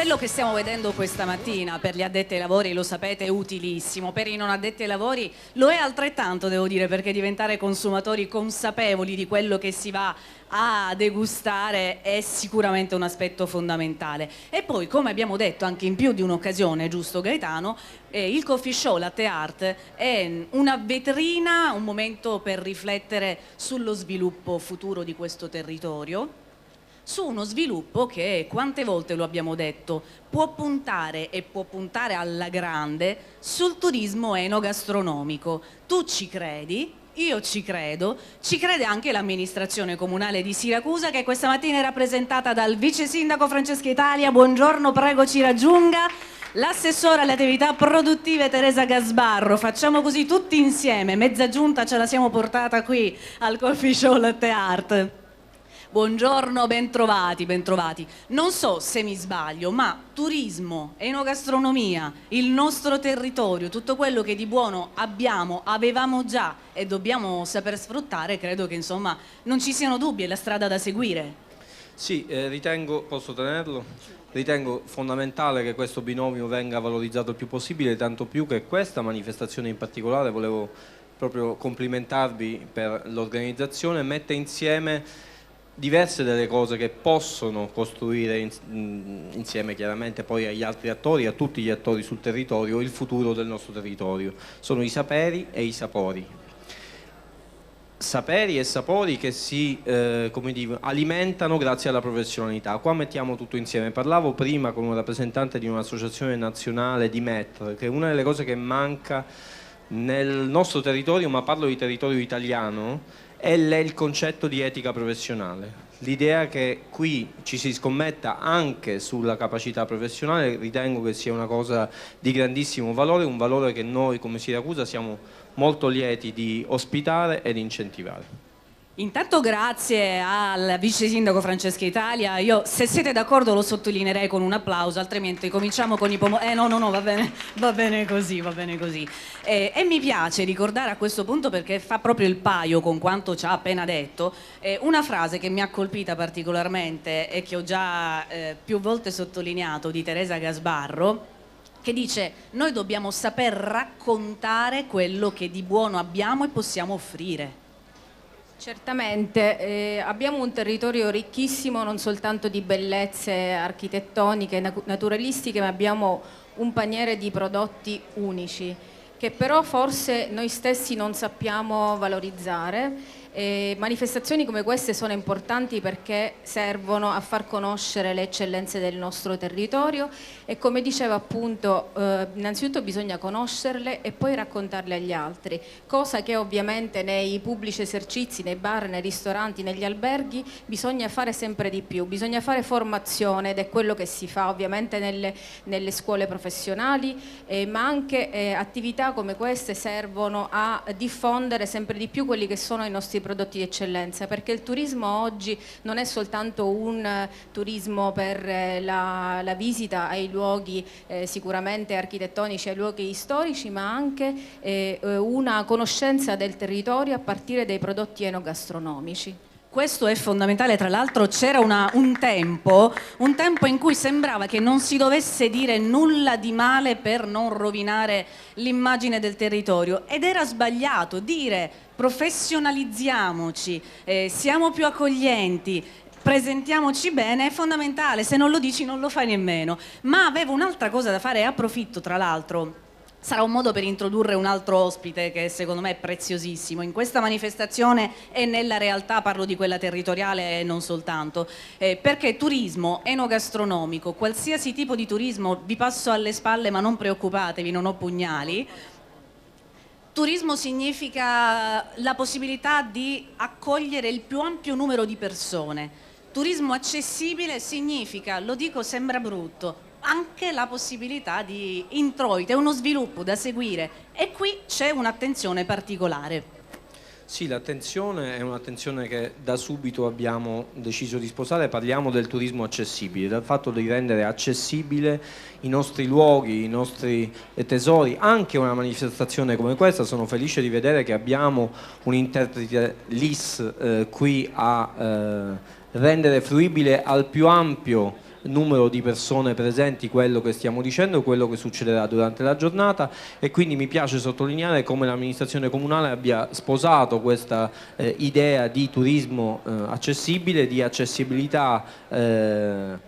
quello che stiamo vedendo questa mattina per gli addetti ai lavori, lo sapete, è utilissimo, per i non addetti ai lavori lo è altrettanto, devo dire, perché diventare consumatori consapevoli di quello che si va a degustare è sicuramente un aspetto fondamentale. E poi, come abbiamo detto anche in più di un'occasione, giusto Gaetano, il coffee show Latte Art è una vetrina, un momento per riflettere sullo sviluppo futuro di questo territorio, su uno sviluppo che, quante volte lo abbiamo detto, può puntare e può puntare alla grande sul turismo enogastronomico. Tu ci credi? Io ci credo, ci crede anche l'amministrazione comunale di Siracusa, che questa mattina è rappresentata dal vice sindaco Francesca Italia. Buongiorno, prego ci raggiunga. L'assessora alle attività produttive Teresa Gasbarro. Facciamo così tutti insieme, mezza giunta ce la siamo portata qui al coffee show Latte Art. Buongiorno, bentrovati, bentrovati. Non so se mi sbaglio, ma turismo, enogastronomia, il nostro territorio, tutto quello che di buono abbiamo, avevamo già e dobbiamo saper sfruttare, credo che insomma non ci siano dubbi, è la strada da seguire. Sì, ritengo, posso tenerlo? Ritengo fondamentale che questo binomio venga valorizzato il più possibile, tanto più che questa manifestazione in particolare, volevo proprio complimentarvi per l'organizzazione, mette insieme diverse delle cose che possono costruire insieme chiaramente poi agli altri attori, a tutti gli attori sul territorio, il futuro del nostro territorio. Sono i saperi e i sapori. Saperi e sapori che si come dire, alimentano grazie alla professionalità. Qua mettiamo tutto insieme. Parlavo prima con un rappresentante di un'associazione nazionale di MET, che una delle cose che manca nel nostro territorio, ma parlo di territorio italiano, è il concetto di etica professionale. L'idea che qui ci si scommetta anche sulla capacità professionale ritengo che sia una cosa di grandissimo valore, un valore che noi come Siracusa siamo molto lieti di ospitare ed incentivare. Intanto grazie al vice sindaco Francesca Italia. Io, se siete d'accordo, lo sottolineerei con un applauso, altrimenti cominciamo con i pomodori. No, va bene così, va bene così. E mi piace ricordare a questo punto, perché fa proprio il paio con quanto ci ha appena detto, una frase che mi ha colpita particolarmente e che ho già più volte sottolineato, di Teresa Gasbarro, che dice: noi dobbiamo saper raccontare quello che di buono abbiamo e possiamo offrire. Certamente, abbiamo un territorio ricchissimo non soltanto di bellezze architettoniche e naturalistiche, ma abbiamo un paniere di prodotti unici che però forse noi stessi non sappiamo valorizzare. Manifestazioni come queste sono importanti perché servono a far conoscere le eccellenze del nostro territorio e, come diceva appunto, innanzitutto bisogna conoscerle e poi raccontarle agli altri, cosa che ovviamente nei pubblici esercizi, nei bar, nei ristoranti, negli alberghi bisogna fare sempre di più, bisogna fare formazione, ed è quello che si fa ovviamente nelle scuole professionali, ma anche attività come queste servono a diffondere sempre di più quelli che sono i nostri prodotti di eccellenza, perché il turismo oggi non è soltanto un turismo per la visita ai luoghi sicuramente architettonici, ai luoghi storici, ma anche una conoscenza del territorio a partire dai prodotti enogastronomici. Questo è fondamentale. Tra l'altro c'era un tempo in cui sembrava che non si dovesse dire nulla di male per non rovinare l'immagine del territorio, ed era sbagliato dire professionalizziamoci, siamo più accoglienti, presentiamoci bene. È fondamentale, se non lo dici non lo fai nemmeno. Ma avevo un'altra cosa da fare e approfitto, tra l'altro. Sarà un modo per introdurre un altro ospite che secondo me è preziosissimo in questa manifestazione e nella realtà, parlo di quella territoriale e non soltanto, perché turismo enogastronomico, qualsiasi tipo di turismo, vi passo alle spalle ma non preoccupatevi, non ho pugnali. Turismo significa la possibilità di accogliere il più ampio numero di persone. Turismo accessibile significa, lo dico, sembra brutto, anche la possibilità di introito, è uno sviluppo da seguire, e qui c'è un'attenzione particolare. Sì, l'attenzione è un'attenzione che da subito abbiamo deciso di sposare. Parliamo del turismo accessibile, dal fatto di rendere accessibile i nostri luoghi, i nostri tesori. Anche una manifestazione come questa, sono felice di vedere che abbiamo un interprete LIS qui a rendere fruibile al più ampio numero di persone presenti quello che stiamo dicendo, quello che succederà durante la giornata, e quindi mi piace sottolineare come l'amministrazione comunale abbia sposato questa idea di turismo accessibile, di accessibilità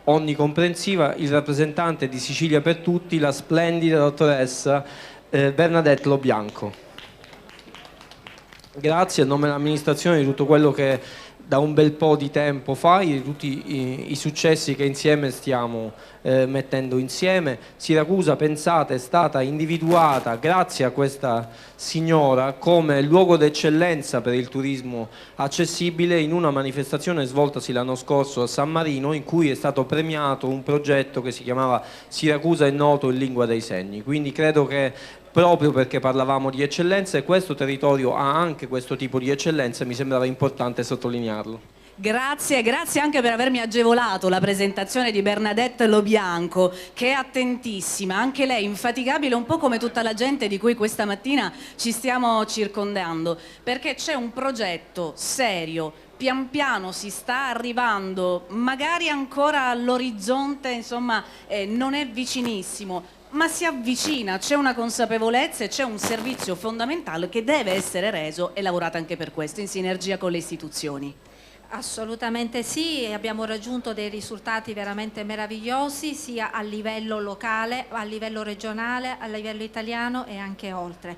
onnicomprensiva. Il rappresentante di Sicilia per tutti, la splendida dottoressa Bernadette Lo Bianco. Grazie a nome dell'amministrazione di tutto quello che da un bel po' di tempo fa, di tutti i successi che insieme stiamo mettendo insieme. Siracusa, pensate, è stata individuata grazie a questa signora come luogo d'eccellenza per il turismo accessibile in una manifestazione svoltasi l'anno scorso a San Marino, in cui è stato premiato un progetto che si chiamava Siracusa è noto in lingua dei segni. Quindi credo che proprio perché parlavamo di eccellenza e questo territorio ha anche questo tipo di eccellenza, mi sembrava importante sottolinearlo. Grazie, grazie anche per avermi agevolato la presentazione di Bernadette Lo Bianco, che è attentissima, anche lei infaticabile, un po' come tutta la gente di cui questa mattina ci stiamo circondando, perché c'è un progetto serio, pian piano si sta arrivando, magari ancora all'orizzonte, insomma non è vicinissimo, ma si avvicina, c'è una consapevolezza e c'è un servizio fondamentale che deve essere reso, e lavorate anche per questo in sinergia con le istituzioni. Assolutamente sì, e abbiamo raggiunto dei risultati veramente meravigliosi sia a livello locale, a livello regionale, a livello italiano e anche oltre.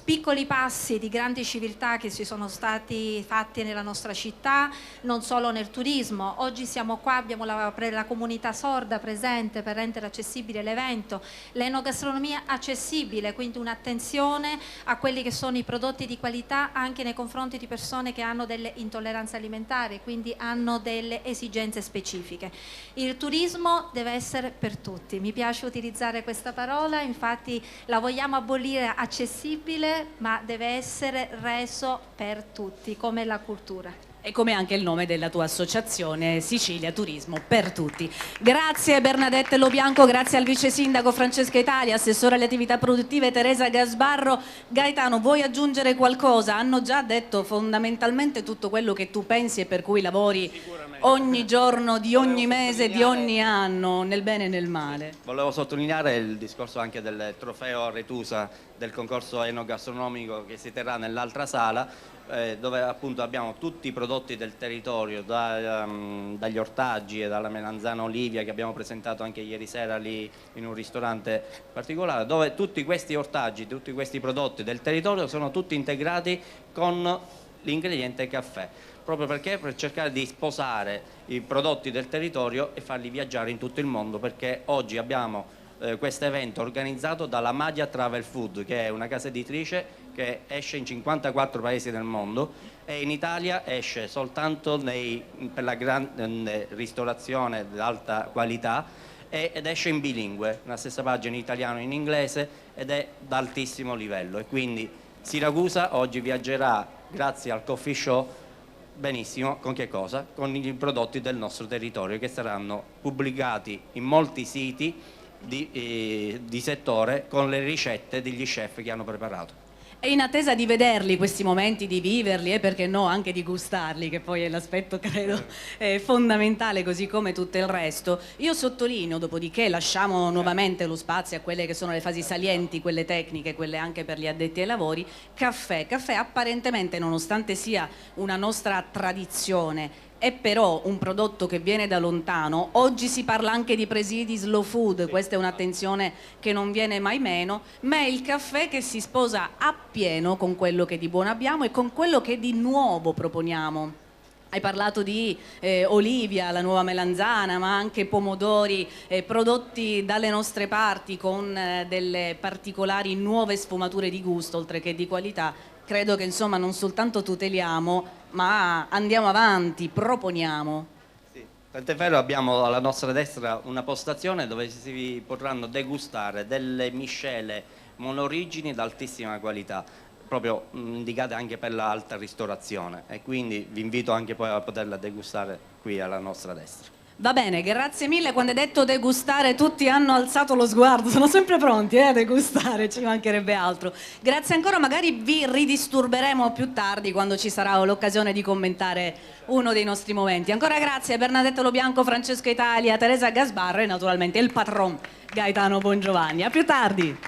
Piccoli passi di grandi civiltà che si sono stati fatti nella nostra città, non solo nel turismo. Oggi siamo qua, abbiamo la comunità sorda presente per rendere accessibile l'evento, l'enogastronomia accessibile, quindi un'attenzione a quelli che sono i prodotti di qualità anche nei confronti di persone che hanno delle intolleranze alimentari, quindi hanno delle esigenze specifiche. Il turismo deve essere per tutti, mi piace utilizzare questa parola, infatti la vogliamo abolire accessibile, ma deve essere reso per tutti, come la cultura. E come anche il nome della tua associazione, Sicilia Turismo per Tutti. Grazie Bernadette Lo Bianco, grazie al vice sindaco Francesca Italia, assessore alle attività produttive Teresa Gasbarro. Gaetano, vuoi aggiungere qualcosa? Hanno già detto fondamentalmente tutto quello che tu pensi e per cui lavori ogni giorno, di ogni mese, di ogni anno, nel bene e nel male. Volevo sottolineare il discorso anche del trofeo Aretusa del concorso enogastronomico che si terrà nell'altra sala, dove appunto abbiamo tutti i prodotti del territorio, dagli ortaggi e dalla melanzana Olivia che abbiamo presentato anche ieri sera lì in un ristorante particolare, dove tutti questi ortaggi, tutti questi prodotti del territorio sono tutti integrati con l'ingrediente caffè, proprio perché per cercare di sposare i prodotti del territorio e farli viaggiare in tutto il mondo, perché oggi abbiamo questo evento organizzato dalla Madia Travel Food, che è una casa editrice che esce in 54 paesi del mondo e in Italia esce soltanto per la grande ristorazione d'alta qualità ed esce in bilingue, la stessa pagina in italiano e in inglese, ed è d'altissimo livello. E quindi Siracusa oggi viaggerà grazie al coffee show. Benissimo, con che cosa? Con i prodotti del nostro territorio che saranno pubblicati in molti siti di settore con le ricette degli chef che hanno preparato. E in attesa di vederli questi momenti, di viverli e perché no anche di gustarli, che poi è l'aspetto credo fondamentale, così come tutto il resto, io sottolineo, dopodiché lasciamo nuovamente lo spazio a quelle che sono le fasi salienti, quelle tecniche, quelle anche per gli addetti ai lavori. Caffè apparentemente, nonostante sia una nostra tradizione, è però un prodotto che viene da lontano. Oggi si parla anche di presidi slow food, questa è un'attenzione che non viene mai meno, ma è il caffè che si sposa appieno con quello che di buono abbiamo e con quello che di nuovo proponiamo. Hai parlato di Olivia, la nuova melanzana, ma anche pomodori prodotti dalle nostre parti con delle particolari nuove sfumature di gusto, oltre che di qualità. Credo che insomma non soltanto tuteliamo, ma andiamo avanti, proponiamo. Sì. Tant'è vero, abbiamo alla nostra destra una postazione dove si potranno degustare delle miscele monorigini d'altissima qualità, proprio indicate anche per l'alta ristorazione, e quindi vi invito anche poi a poterla degustare qui alla nostra destra. Va bene, grazie mille. Quando hai detto degustare tutti hanno alzato lo sguardo, sono sempre pronti a degustare, ci mancherebbe altro. Grazie ancora, magari vi ridisturberemo più tardi quando ci sarà l'occasione di commentare uno dei nostri momenti. Ancora grazie a Bernadetta Lobianco, Francesca Italia, Teresa Gasbarra e naturalmente il patron Gaetano Bongiovanni. A più tardi.